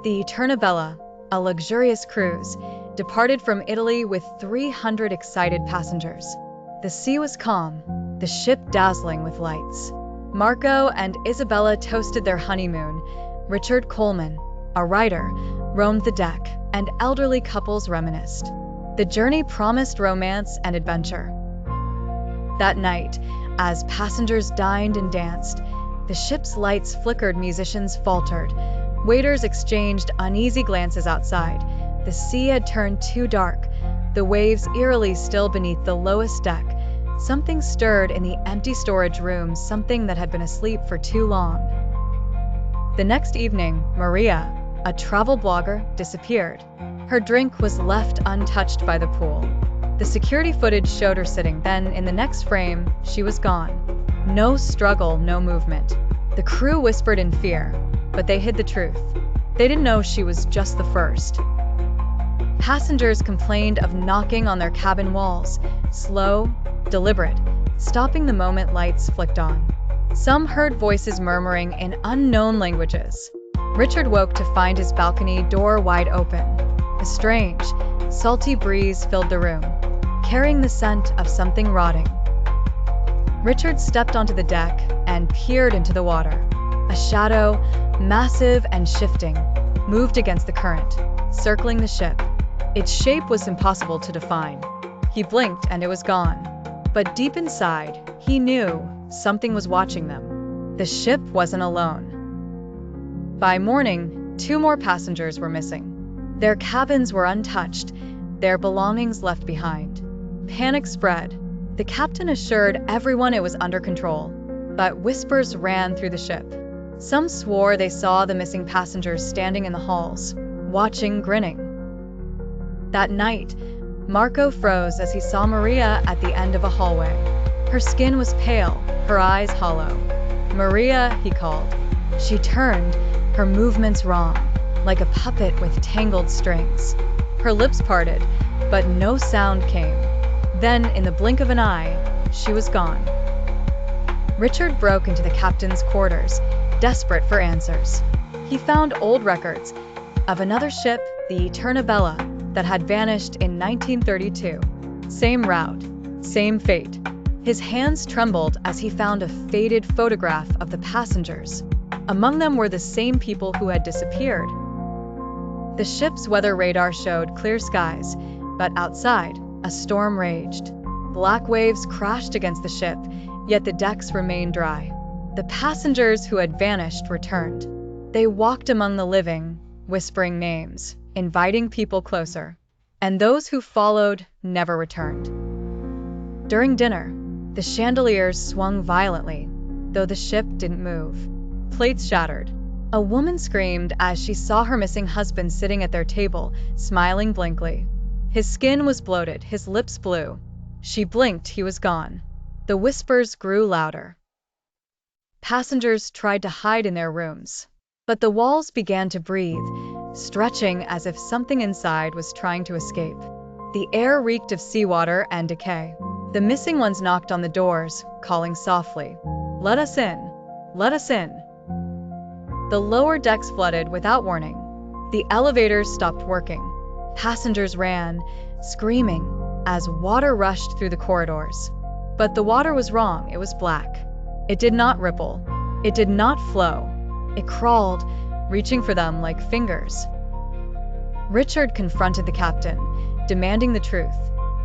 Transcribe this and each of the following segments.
The Eternabella, a luxurious cruise, departed from Italy with 300 excited passengers. The sea was calm, the ship dazzling with lights. Marco and Isabella toasted their honeymoon. Richard Coleman, a writer, roamed the deck, and elderly couples reminisced. The journey promised romance and adventure. That night, as passengers dined and danced, the ship's lights flickered, musicians faltered, waiters exchanged uneasy glances outside. The sea had turned too dark, the waves eerily still beneath the lowest deck. Something stirred in the empty storage room, something that had been asleep for too long. The next evening, Maria, a travel blogger, disappeared. Her drink was left untouched by the pool. The security footage showed her sitting, then in the next frame, she was gone. No struggle, no movement. The crew whispered in fear, but they hid the truth. They didn't know she was just the first. Passengers complained of knocking on their cabin walls, slow, deliberate, stopping the moment lights flicked on. Some heard voices murmuring in unknown languages. Richard woke to find his balcony door wide open. A strange, salty breeze filled the room, carrying the scent of something rotting. Richard stepped onto the deck and peered into the water. A shadow, massive and shifting, moved against the current, circling the ship. Its shape was impossible to define. He blinked and it was gone. But deep inside, he knew something was watching them. The ship wasn't alone. By morning, 2 more passengers were missing. Their cabins were untouched, their belongings left behind. Panic spread. The captain assured everyone it was under control, but whispers ran through the ship. Some swore they saw the missing passengers standing in the halls, watching, grinning. That night, Marco froze as he saw Maria at the end of a hallway. Her skin was pale, her eyes hollow. "Maria," he called. She turned, her movements wrong, like a puppet with tangled strings. Her lips parted, but no sound came. Then, in the blink of an eye, she was gone. Richard broke into the captain's quarters, desperate for answers. He found old records of another ship, the Eternabella, that had vanished in 1932. Same route, same fate. His hands trembled as he found a faded photograph of the passengers. Among them were the same people who had disappeared. The ship's weather radar showed clear skies, but outside, a storm raged. Black waves crashed against the ship, yet the decks remained dry. The passengers who had vanished returned. They walked among the living, whispering names, inviting people closer. And those who followed never returned. During dinner, the chandeliers swung violently, though the ship didn't move. Plates shattered. A woman screamed as she saw her missing husband sitting at their table, smiling blankly. His skin was bloated, his lips blue. She blinked, he was gone. The whispers grew louder. Passengers tried to hide in their rooms, but the walls began to breathe, stretching as if something inside was trying to escape. The air reeked of seawater and decay. The missing ones knocked on the doors, calling softly, "Let us in! Let us in!" The lower decks flooded without warning. The elevators stopped working. Passengers ran, screaming, as water rushed through the corridors. But the water was wrong, it was black. It did not ripple. It did not flow. It crawled, reaching for them like fingers. Richard confronted the captain, demanding the truth.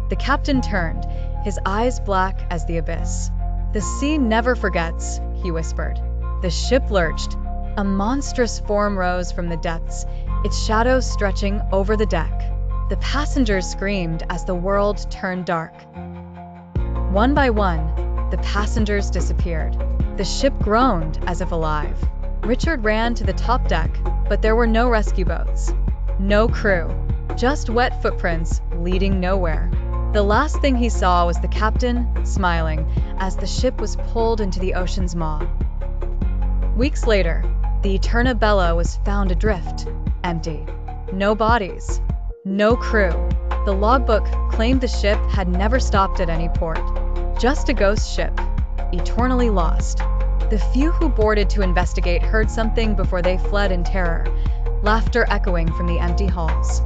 The captain turned, his eyes black as the abyss. "The sea never forgets," he whispered. The ship lurched. A monstrous form rose from the depths, its shadow stretching over the deck. The passengers screamed as the world turned dark. One by one, the passengers disappeared. The ship groaned as if alive. Richard ran to the top deck, but there were no rescue boats. No crew, just wet footprints leading nowhere. The last thing he saw was the captain, smiling, as the ship was pulled into the ocean's maw. Weeks later, the Eternabella was found adrift, empty. No bodies, no crew. The logbook claimed the ship had never stopped at any port. Just a ghost ship, eternally lost. The few who boarded to investigate heard something before they fled in terror. laughter echoing from the empty halls.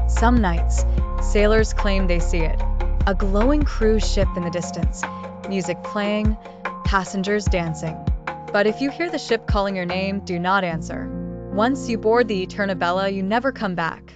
Some nights, sailors claim they see it, a glowing cruise ship in the distance, music playing, passengers dancing. But if you hear the ship calling your name, do not answer. Once you board the Eternabella, you never come back.